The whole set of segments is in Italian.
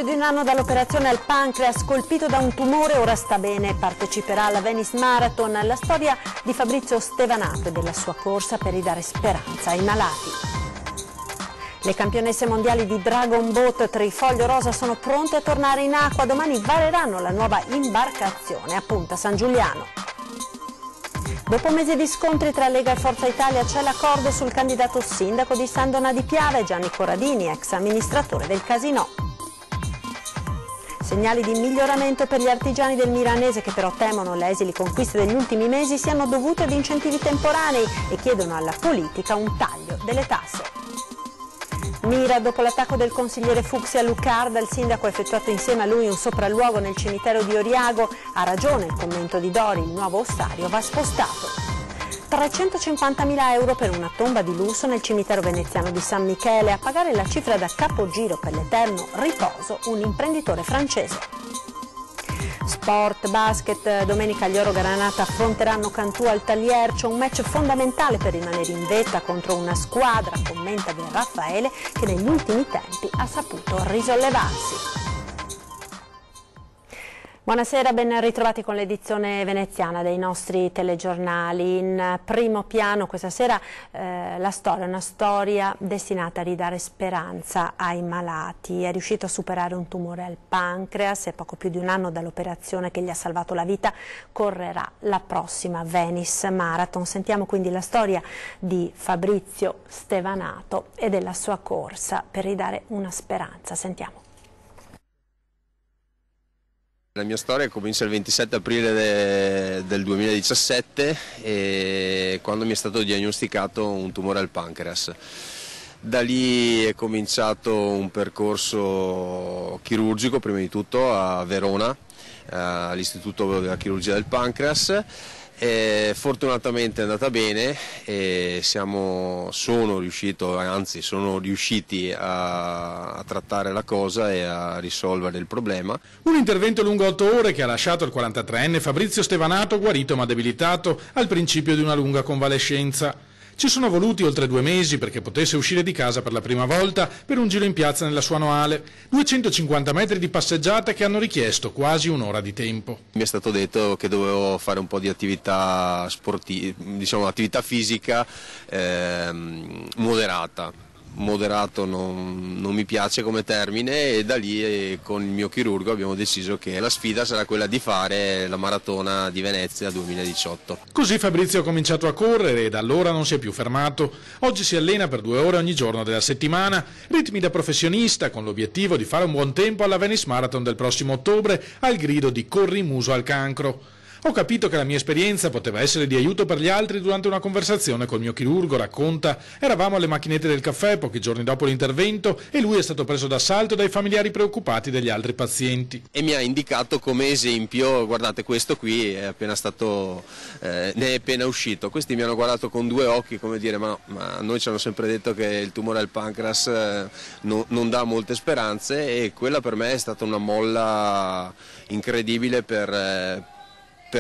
più di un anno dall'operazione al pancreas, colpito da un tumore, ora sta bene, parteciperà alla Venice Marathon, la storia di Fabrizio Stevanato e della sua corsa per ridare speranza ai malati. Le campionesse mondiali di Dragon Boat Trifoglio Rosa sono pronte a tornare in acqua, domani vareranno la nuova imbarcazione a Punta San Giuliano. Dopo mesi di scontri tra Lega e Forza Italia c'è l'accordo sul candidato sindaco di San Donà di Piave, Gianni Corradini, ex amministratore del Casinò. Segnali di miglioramento per gli artigiani del Milanese che però temono le esili conquiste degli ultimi mesi siano dovute ad incentivi temporanei e chiedono alla politica un taglio delle tasse. Mira, dopo l'attacco del consigliere Fucsi a Lucarda, il sindaco ha effettuato insieme a lui un sopralluogo nel cimitero di Oriago. Ha ragione il commento di Dori, il nuovo ossario va spostato. 350.000 euro per una tomba di lusso nel cimitero veneziano di San Michele, a pagare la cifra da capogiro per l'eterno riposo un imprenditore francese. Sport, basket, domenica gli Oro Granata affronteranno Cantù al Taliercio, un match fondamentale per rimanere in vetta contro una squadra, commenta del Raffaele, che negli ultimi tempi ha saputo risollevarsi. Buonasera, ben ritrovati con l'edizione veneziana dei nostri telegiornali. In primo piano questa sera la storia, una storia destinata a ridare speranza ai malati. È riuscito a superare un tumore al pancreas, è poco più di un anno dall'operazione che gli ha salvato la vita, correrà la prossima Venice Marathon. Sentiamo quindi la storia di Fabrizio Stevanato e della sua corsa per ridare una speranza. Sentiamo. La mia storia comincia il 27 aprile del 2017 quando mi è stato diagnosticato un tumore al pancreas. Da lì è cominciato un percorso chirurgico, prima di tutto a Verona, all'Istituto della Chirurgia del Pancreas. Fortunatamente è andata bene e sono riusciti a trattare la cosa e a risolvere il problema. Un intervento lungo 8 ore che ha lasciato il 43enne Fabrizio Stevanato guarito ma debilitato al principio di una lunga convalescenza. Ci sono voluti oltre 2 mesi perché potesse uscire di casa per la prima volta per un giro in piazza nella sua annuale. 250 metri di passeggiata che hanno richiesto quasi un'ora di tempo. Mi è stato detto che dovevo fare un po' di attività sportiva, diciamo attività fisica moderata. Moderato non mi piace come termine e da lì con il mio chirurgo abbiamo deciso che la sfida sarà quella di fare la maratona di Venezia 2018. Così Fabrizio ha cominciato a correre e da allora non si è più fermato. Oggi si allena per 2 ore ogni giorno della settimana, ritmi da professionista con l'obiettivo di fare un buon tempo alla Venice Marathon del prossimo ottobre al grido di corri muso al cancro. Ho capito che la mia esperienza poteva essere di aiuto per gli altri durante una conversazione col mio chirurgo, racconta. Eravamo alle macchinette del caffè pochi giorni dopo l'intervento e lui è stato preso d'assalto dai familiari preoccupati degli altri pazienti. E mi ha indicato come esempio, guardate questo qui è appena stato, ne è appena uscito. Questi mi hanno guardato con 2 occhi come dire ma noi ci hanno sempre detto che il tumore al pancreas non dà molte speranze e quella per me è stata una molla incredibile per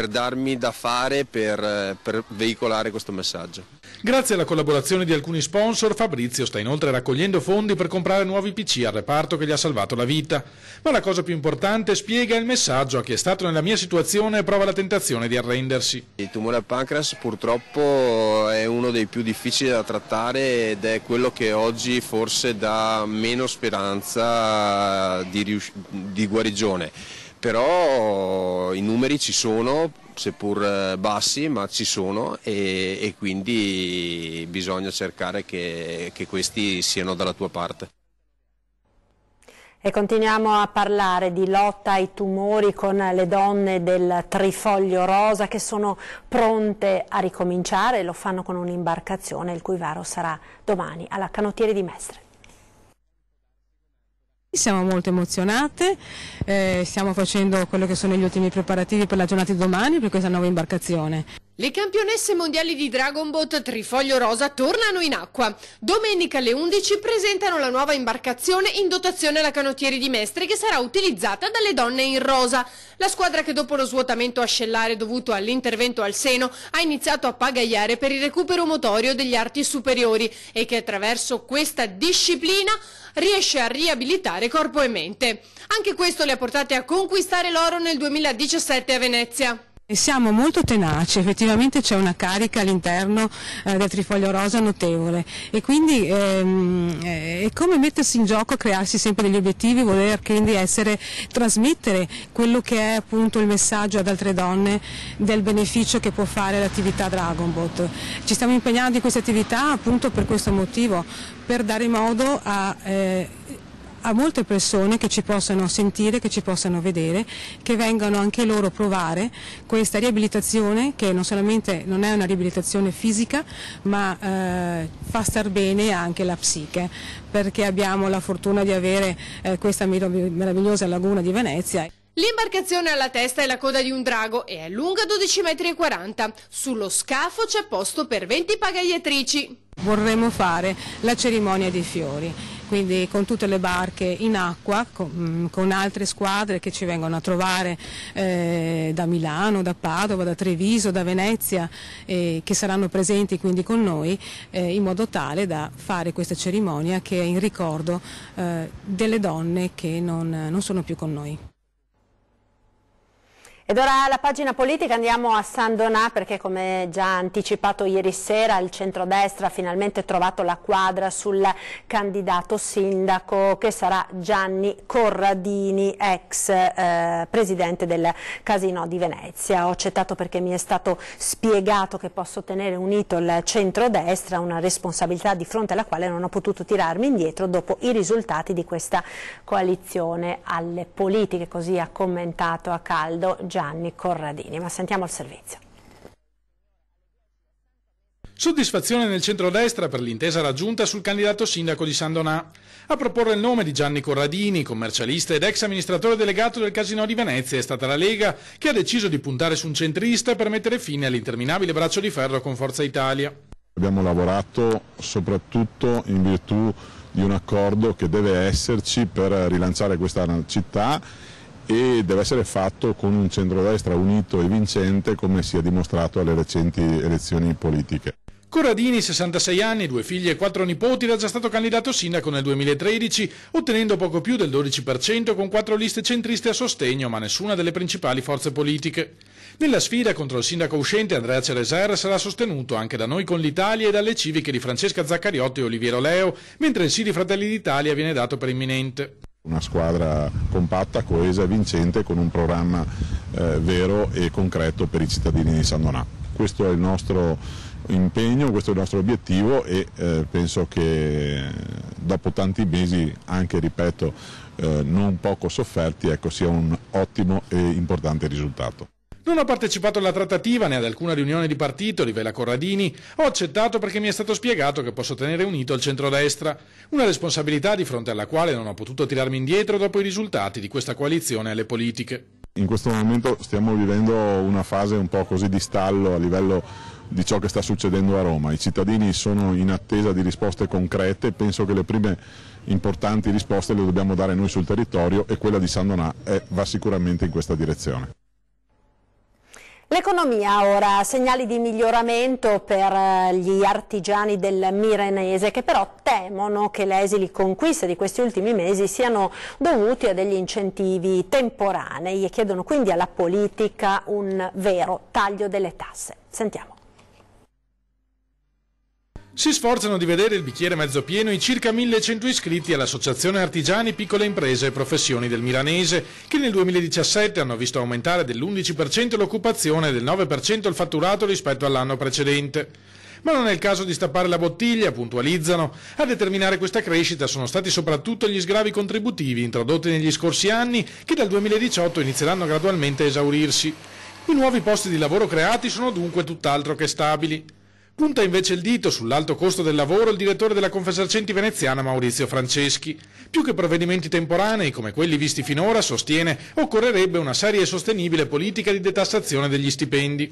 darmi da fare per veicolare questo messaggio. Grazie alla collaborazione di alcuni sponsor, Fabrizio sta inoltre raccogliendo fondi per comprare nuovi PC al reparto che gli ha salvato la vita. Ma la cosa più importante, spiega il messaggio a chi è stato nella mia situazione e prova la tentazione di arrendersi. Il tumore al pancreas purtroppo è uno dei più difficili da trattare ed è quello che oggi forse dà meno speranza di guarigione. Però i numeri ci sono, seppur bassi, ma ci sono e quindi bisogna cercare che questi siano dalla tua parte. E continuiamo a parlare di lotta ai tumori con le donne del Trifoglio Rosa che sono pronte a ricominciare, lo fanno con un'imbarcazione il cui varo sarà domani alla Canottieri di Mestre. Siamo molto emozionate, stiamo facendo quello che sono gli ultimi preparativi per la giornata di domani per questa nuova imbarcazione. Le campionesse mondiali di Dragon Boat Trifoglio Rosa tornano in acqua. Domenica alle 11 presentano la nuova imbarcazione in dotazione alla Canottieri di Mestre, che sarà utilizzata dalle donne in rosa. La squadra, che dopo lo svuotamento ascellare dovuto all'intervento al seno ha iniziato a pagaiare per il recupero motorio degli arti superiori e che attraverso questa disciplina riesce a riabilitare corpo e mente. Anche questo le ha portate a conquistare l'oro nel 2017 a Venezia. E siamo molto tenaci, effettivamente c'è una carica all'interno del Trifoglio Rosa notevole e quindi è come mettersi in gioco, crearsi sempre degli obiettivi, voler quindi trasmettere quello che è appunto il messaggio ad altre donne del beneficio che può fare l'attività Dragon Boat. Ci stiamo impegnando in questa attività appunto per questo motivo, per dare modo a molte persone che ci possano sentire, che ci possano vedere, che vengano anche loro a provare questa riabilitazione, che non solamente non è una riabilitazione fisica, ma fa star bene anche la psiche, perché abbiamo la fortuna di avere questa meravigliosa laguna di Venezia. L'imbarcazione ha la testa e la coda di un drago e è lunga 12,40 m. Sullo scafo c'è posto per 20 pagaiatrici. Vorremmo fare la cerimonia dei fiori, quindi con tutte le barche in acqua, con altre squadre che ci vengono a trovare da Milano, da Padova, da Treviso, da Venezia, che saranno presenti quindi con noi, in modo tale da fare questa cerimonia che è in ricordo delle donne che non sono più con noi. Ed ora alla pagina politica andiamo a San Donà, perché come già anticipato ieri sera il centrodestra ha finalmente trovato la quadra sul candidato sindaco che sarà Gianni Corradini, ex presidente del Casinò di Venezia. Ho accettato perché mi è stato spiegato che posso tenere unito il centrodestra, una responsabilità di fronte alla quale non ho potuto tirarmi indietro dopo i risultati di questa coalizione alle politiche, così ha commentato a caldo Gianni Corradini, ma sentiamo il servizio. Soddisfazione nel centrodestra per l'intesa raggiunta sul candidato sindaco di San Donà. A proporre il nome di Gianni Corradini, commercialista ed ex amministratore delegato del Casinò di Venezia, è stata la Lega, che ha deciso di puntare su un centrista per mettere fine all'interminabile braccio di ferro con Forza Italia. Abbiamo lavorato soprattutto in virtù di un accordo che deve esserci per rilanciare questa città, e deve essere fatto con un centrodestra unito e vincente, come si è dimostrato alle recenti elezioni politiche. Corradini, 66 anni, 2 figli e 4 nipoti, era già stato candidato sindaco nel 2013, ottenendo poco più del 12% con 4 liste centriste a sostegno, ma nessuna delle principali forze politiche. Nella sfida contro il sindaco uscente Andrea Cereser sarà sostenuto anche da Noi con l'Italia e dalle civiche di Francesca Zaccariotti e Oliviero Leo, mentre il sì di Fratelli d'Italia viene dato per imminente. Una squadra compatta, coesa e vincente, con un programma vero e concreto per i cittadini di San Donà. Questo è il nostro impegno, questo è il nostro obiettivo e penso che dopo tanti mesi, anche ripeto, non poco sofferti, ecco, sia un ottimo e importante risultato. Non ho partecipato alla trattativa né ad alcuna riunione di partito, rivela Corradini. Ho accettato perché mi è stato spiegato che posso tenere unito il centrodestra, una responsabilità di fronte alla quale non ho potuto tirarmi indietro dopo i risultati di questa coalizione alle politiche. In questo momento stiamo vivendo una fase un po' così di stallo a livello di ciò che sta succedendo a Roma. I cittadini sono in attesa di risposte concrete, penso che le prime importanti risposte le dobbiamo dare noi sul territorio e quella di San Donà va sicuramente in questa direzione. L'economia ora, segnali di miglioramento per gli artigiani del Miranese, che però temono che le esili conquiste di questi ultimi mesi siano dovuti a degli incentivi temporanei e chiedono quindi alla politica un vero taglio delle tasse. Sentiamo. Si sforzano di vedere il bicchiere mezzo pieno i circa 1100 iscritti all'Associazione Artigiani, Piccole Imprese e Professioni del Miranese, che nel 2017 hanno visto aumentare dell'11% l'occupazione e del 9% il fatturato rispetto all'anno precedente. Ma non è il caso di stappare la bottiglia, puntualizzano. A determinare questa crescita sono stati soprattutto gli sgravi contributivi introdotti negli scorsi anni, che dal 2018 inizieranno gradualmente a esaurirsi. I nuovi posti di lavoro creati sono dunque tutt'altro che stabili. Punta invece il dito sull'alto costo del lavoro il direttore della Confesercenti veneziana Maurizio Franceschi. Più che provvedimenti temporanei come quelli visti finora, sostiene, occorrerebbe una seria e sostenibile politica di detassazione degli stipendi.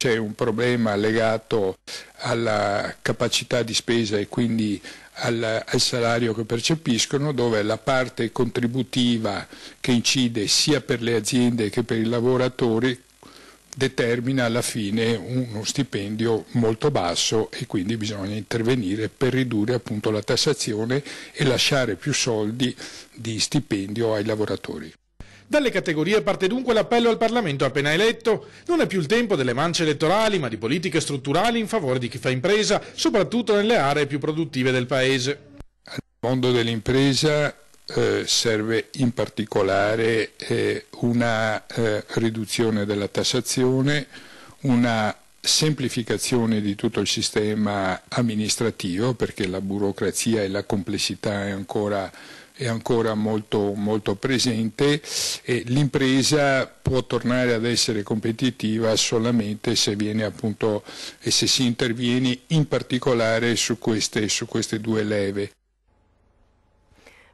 c'è un problema legato alla capacità di spesa e quindi al salario che percepiscono, dove la parte contributiva che incide sia per le aziende che per i lavoratori determina alla fine uno stipendio molto basso, e quindi bisogna intervenire per ridurre appunto la tassazione e lasciare più soldi di stipendio ai lavoratori. Dalle categorie parte dunque l'appello al Parlamento appena eletto: non è più il tempo delle mance elettorali, ma di politiche strutturali in favore di chi fa impresa, soprattutto nelle aree più produttive del Paese. Al mondo dell'impresa serve in particolare una riduzione della tassazione, una semplificazione di tutto il sistema amministrativo, perché la burocrazia e la complessità è ancora molto presente, e l'impresa può tornare ad essere competitiva solamente se si interviene in particolare su queste due leve.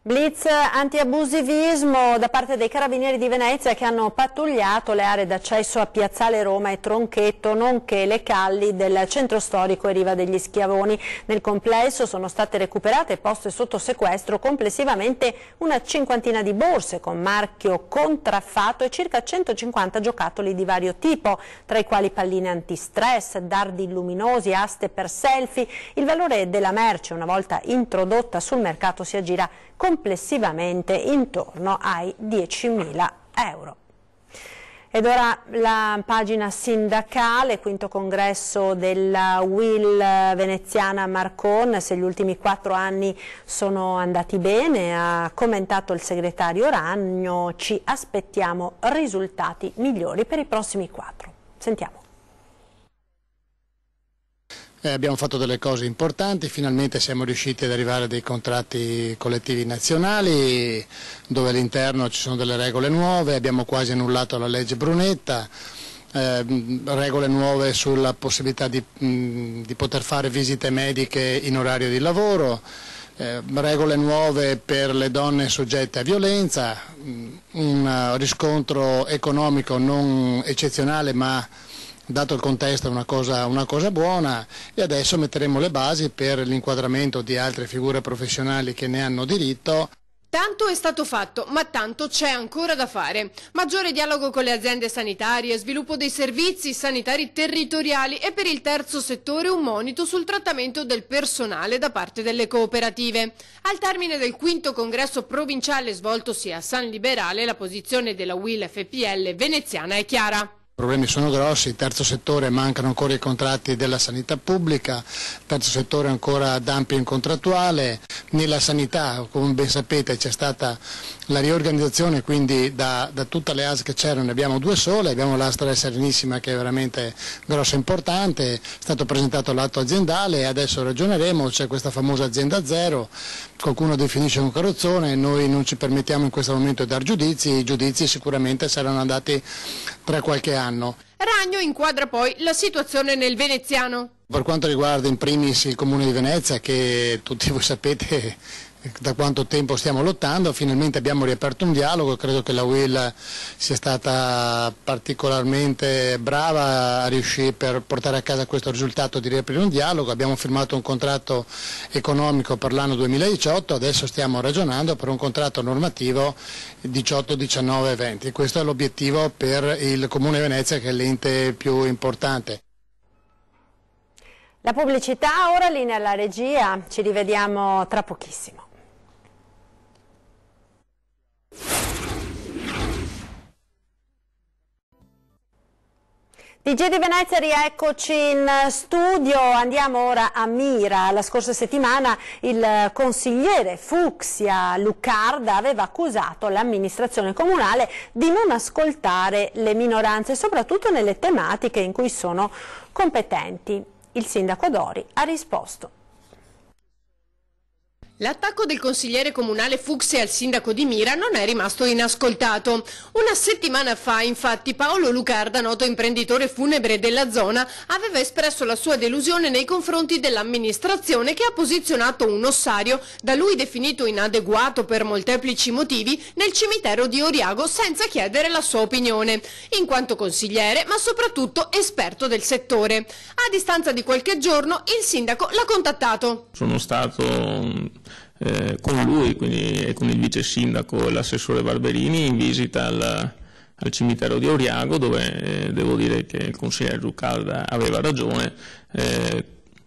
Blitz antiabusivismo da parte dei Carabinieri di Venezia, che hanno pattugliato le aree d'accesso a Piazzale Roma e Tronchetto, nonché le calli del centro storico e Riva degli Schiavoni. Nel complesso sono state recuperate e poste sotto sequestro complessivamente una cinquantina di borse con marchio contraffatto e circa 150 giocattoli di vario tipo, tra i quali palline antistress, dardi luminosi, aste per selfie. Il valore della merce, una volta introdotta sul mercato, si aggira complessivamente intorno ai 10.000 euro. Ed ora la pagina sindacale, quinto congresso della UIL veneziana Marcon. Se gli ultimi 4 anni sono andati bene, ha commentato il segretario Ragno, ci aspettiamo risultati migliori per i prossimi 4. Sentiamo. Abbiamo fatto delle cose importanti, finalmente siamo riusciti ad arrivare a dei contratti collettivi nazionali dove all'interno ci sono delle regole nuove, abbiamo quasi annullato la legge Brunetta, regole nuove sulla possibilità di poter fare visite mediche in orario di lavoro, regole nuove per le donne soggette a violenza, un riscontro economico non eccezionale ma dato il contesto è una cosa buona, e adesso metteremo le basi per l'inquadramento di altre figure professionali che ne hanno diritto. Tanto è stato fatto, ma tanto c'è ancora da fare. Maggiore dialogo con le aziende sanitarie, sviluppo dei servizi sanitari territoriali e per il terzo settore un monito sul trattamento del personale da parte delle cooperative. Al termine del quinto congresso provinciale svoltosi a San Liberale, la posizione della UIL FPL veneziana è chiara. I problemi sono grossi, terzo settore mancano ancora i contratti della sanità pubblica, terzo settore ancora dumping contrattuale, nella sanità come ben sapete c'è stata la riorganizzazione, quindi da tutte le ASL che c'erano ne abbiamo 2 sole, abbiamo l'Astra Serenissima che è veramente grossa e importante, è stato presentato l'atto aziendale e adesso ragioneremo, c'è questa famosa azienda zero, qualcuno definisce un carrozzone, noi non ci permettiamo in questo momento di dar giudizi, i giudizi sicuramente saranno andati tra qualche anno. Ragno inquadra poi la situazione nel veneziano. Per quanto riguarda in primis il Comune di Venezia, che tutti voi sapete da quanto tempo stiamo lottando, finalmente abbiamo riaperto un dialogo, credo che la UIL sia stata particolarmente brava a riuscire per portare a casa questo risultato di riaprire un dialogo, abbiamo firmato un contratto economico per l'anno 2018, adesso stiamo ragionando per un contratto normativo 18, 19 e 20, questo è l'obiettivo per il Comune di Venezia che è l'ente più importante. La pubblicità, ora linea alla regia, ci rivediamo tra pochissimo. TG di Venezia, rieccoci in studio, andiamo ora a Mira. La scorsa settimana il consigliere Fucsia Luccarda aveva accusato l'amministrazione comunale di non ascoltare le minoranze, soprattutto nelle tematiche in cui sono competenti. Il sindaco Dori ha risposto. L'attacco del consigliere comunale Fuchsi al sindaco di Mira non è rimasto inascoltato. Una settimana fa, infatti, Paolo Lucarda, noto imprenditore funebre della zona, aveva espresso la sua delusione nei confronti dell'amministrazione che ha posizionato un ossario, da lui definito inadeguato per molteplici motivi, nel cimitero di Oriago senza chiedere la sua opinione, in quanto consigliere, ma soprattutto esperto del settore. A distanza di qualche giorno, il sindaco l'ha contattato. Sono stato con lui, quindi con il vice sindaco e l'assessore Barberini, in visita al cimitero di Oriago, dove devo dire che il consigliere Lucarda aveva ragione.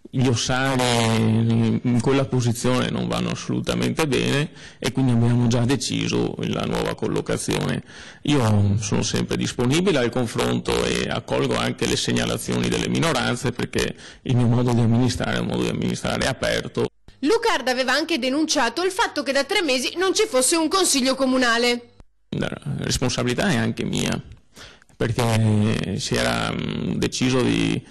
Gli ossari in quella posizione non vanno assolutamente bene e quindi abbiamo già deciso la nuova collocazione. Io sono sempre disponibile al confronto e accolgo anche le segnalazioni delle minoranze, perché il mio modo di amministrare è un modo di amministrare aperto. Lucarda aveva anche denunciato il fatto che da 3 mesi non ci fosse un consiglio comunale. La responsabilità è anche mia, perché si era deciso di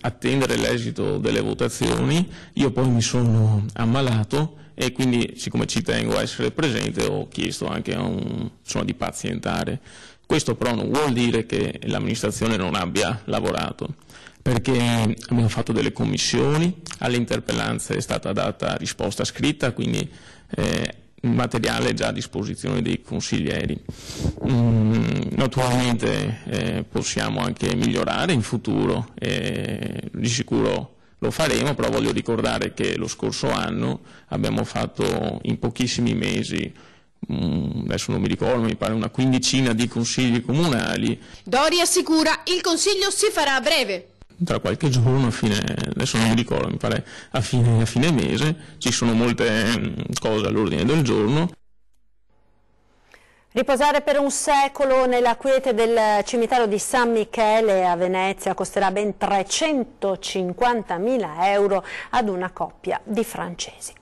attendere l'esito delle votazioni. Io poi mi sono ammalato e quindi, siccome ci tengo a essere presente, ho chiesto anche di pazientare. Questo però non vuol dire che l'amministrazione non abbia lavorato, perché abbiamo fatto delle commissioni, alle interpellanze è stata data risposta scritta, quindi il materiale è già a disposizione dei consiglieri. Naturalmente possiamo anche migliorare in futuro, di sicuro lo faremo, però voglio ricordare che lo scorso anno abbiamo fatto in pochissimi mesi, adesso non mi ricordo, mi pare una quindicina di consigli comunali. Dori assicura il consiglio si farà a breve. Tra qualche giorno, adesso non mi ricordo, mi pare a fine mese, ci sono molte cose all'ordine del giorno. Riposare per un secolo nella quiete del cimitero di San Michele a Venezia costerà ben 350.000 euro ad una coppia di francesi.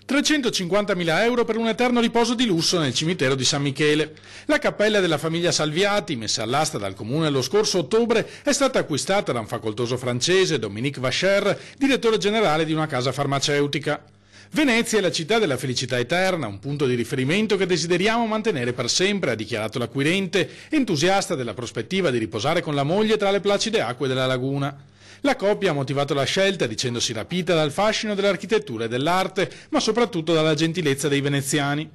350.000 euro per un eterno riposo di lusso nel cimitero di San Michele. La cappella della famiglia Salviati, messa all'asta dal comune lo scorso ottobre, è stata acquistata da un facoltoso francese, Dominique Vacher, direttore generale di una casa farmaceutica. Venezia è la città della felicità eterna, un punto di riferimento che desideriamo mantenere per sempre, ha dichiarato l'acquirente, entusiasta della prospettiva di riposare con la moglie tra le placide acque della laguna. La coppia ha motivato la scelta dicendosi rapita dal fascino dell'architettura e dell'arte, ma soprattutto dalla gentilezza dei veneziani.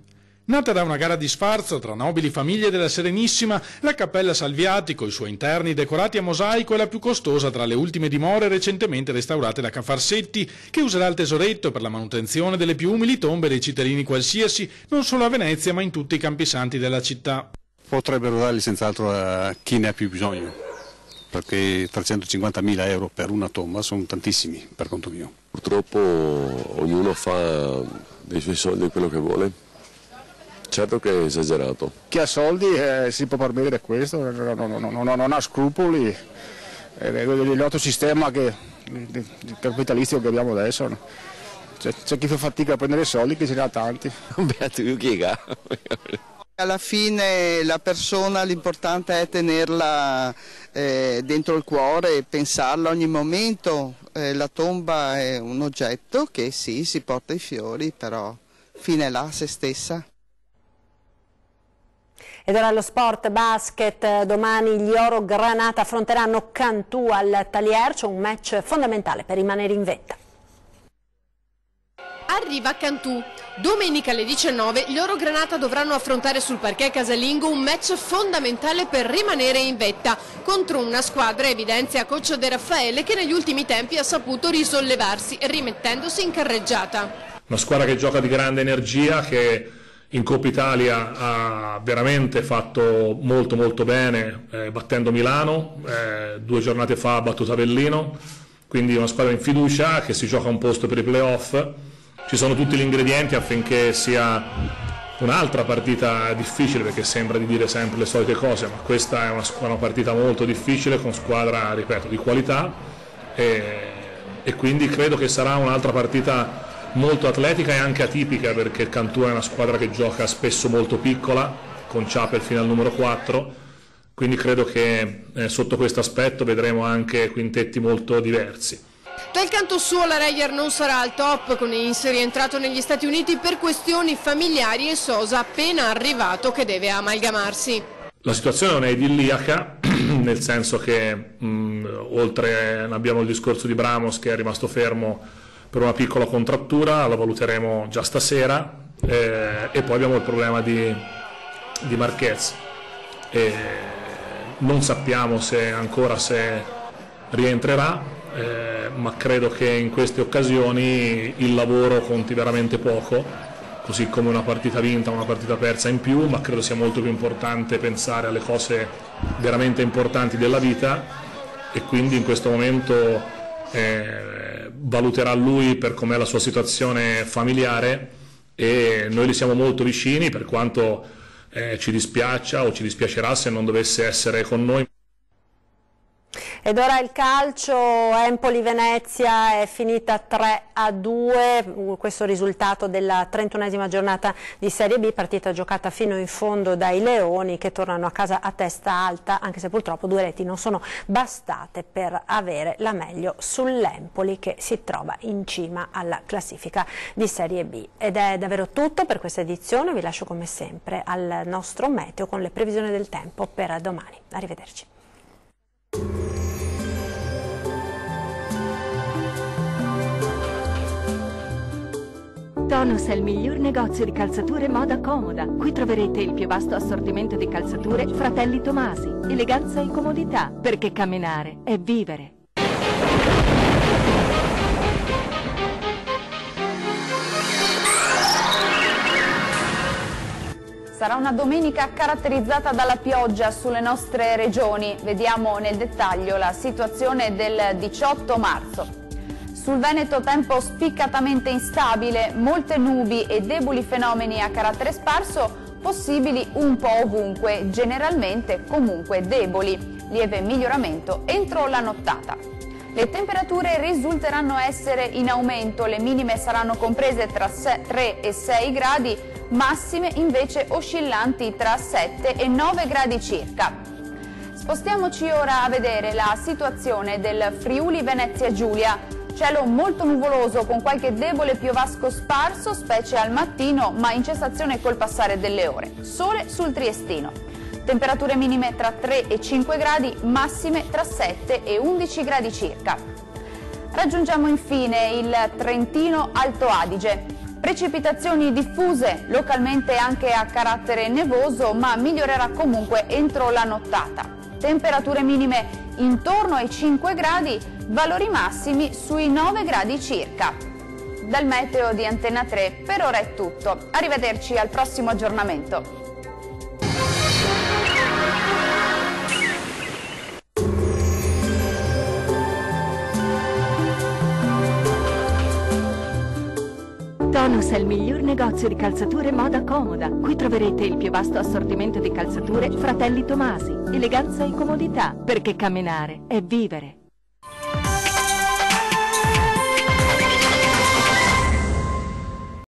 Nata da una gara di sfarzo tra nobili famiglie della Serenissima, la Cappella Salviati, coi suoi interni decorati a mosaico, è la più costosa tra le ultime dimore recentemente restaurate da Cafarsetti, che userà il tesoretto per la manutenzione delle più umili tombe dei cittadini qualsiasi, non solo a Venezia ma in tutti i campisanti della città. Potrebbero darli senz'altro a chi ne ha più bisogno, perché 350.000 euro per una tomba sono tantissimi per conto mio. Purtroppo ognuno fa dei suoi soldi quello che vuole. Certo che è esagerato. Chi ha soldi si può permettere questo, non ha scrupoli. Il nostro sistema capitalistico che abbiamo adesso. No? C'è chi fa fatica a prendere soldi, che ce ne ha tanti. Alla fine la persona, l'importante è tenerla dentro il cuore e pensarla ogni momento. La tomba è un oggetto che sì, si porta i fiori, però fine là se stessa. Ed ora lo sport, basket, domani gli Oro Granata affronteranno Cantù al Taliercio, un match fondamentale per rimanere in vetta. Arriva Cantù. Domenica alle 19 gli Oro Granata dovranno affrontare sul parquet casalingo un match fondamentale per rimanere in vetta contro una squadra, evidenzia coach De Raffaele, che negli ultimi tempi ha saputo risollevarsi rimettendosi in carreggiata. Una squadra che gioca di grande energia, che in Coppa Italia ha veramente fatto molto bene, battendo Milano, 2 giornate fa ha battuto Avellino, quindi una squadra in fiducia che si gioca un posto per i playoff. Ci sono tutti gli ingredienti affinché sia un'altra partita difficile, perché sembra di dire sempre le solite cose, ma questa è una partita molto difficile con squadra, ripeto, di qualità e quindi credo che sarà un'altra partita molto atletica e anche atipica, perché il Cantù è una squadra che gioca spesso molto piccola, con Ciapel fino al numero 4, quindi credo che sotto questo aspetto vedremo anche quintetti molto diversi. Dal canto suo la Reyer non sarà al top, con Ince rientrato negli Stati Uniti per questioni familiari e Sosa appena arrivato che deve amalgamarsi. La situazione non è idilliaca, nel senso che oltre abbiamo il discorso di Bramos che è rimasto fermo per una piccola contrattura, la valuteremo già stasera, e poi abbiamo il problema di Marquez. Non sappiamo se rientrerà, ma credo che in queste occasioni il lavoro conti veramente poco, così come una partita vinta, una partita persa in più, ma credo sia molto più importante pensare alle cose veramente importanti della vita, e quindi in questo momento valuterà lui per com'è la sua situazione familiare, e noi gli siamo molto vicini, per quanto ci dispiaccia o ci dispiacerà se non dovesse essere con noi. Ed ora il calcio, Empoli-Venezia è finita 3-2, questo risultato della 31esima giornata di Serie B, partita giocata fino in fondo dai Leoni che tornano a casa a testa alta, anche se purtroppo 2 reti non sono bastate per avere la meglio sull'Empoli che si trova in cima alla classifica di Serie B. Ed è davvero tutto per questa edizione, vi lascio come sempre al nostro meteo con le previsioni del tempo per domani. Arrivederci. Tonus è il miglior negozio di calzature moda comoda. Qui troverete il più vasto assortimento di calzature Fratelli Tomasi. Eleganza e comodità, perché camminare è vivere. Sarà una domenica caratterizzata dalla pioggia sulle nostre regioni. Vediamo nel dettaglio la situazione del 18 marzo. Sul Veneto tempo spiccatamente instabile, molte nubi e deboli fenomeni a carattere sparso, possibili un po' ovunque, generalmente comunque deboli. Lieve miglioramento entro la nottata. Le temperature risulteranno essere in aumento, le minime saranno comprese tra 3 e 6 gradi, massime invece oscillanti tra 7 e 9 gradi circa. Spostiamoci ora a vedere la situazione del Friuli Venezia Giulia. Cielo molto nuvoloso con qualche debole piovasco sparso, specie al mattino, ma in cessazione col passare delle ore. Sole sul Triestino. Temperature minime tra 3 e 5 gradi, massime tra 7 e 11 gradi circa. Raggiungiamo infine il Trentino Alto Adige. Precipitazioni diffuse, localmente anche a carattere nevoso, ma migliorerà comunque entro la nottata. Temperature minime intorno ai 5 gradi, valori massimi sui 9 gradi circa. Dal meteo di Antenna 3 per ora è tutto. Arrivederci al prossimo aggiornamento. Tonus è il miglior negozio di calzature moda comoda. Qui troverete il più vasto assortimento di calzature Fratelli Tomasi. Eleganza e comodità, perché camminare è vivere.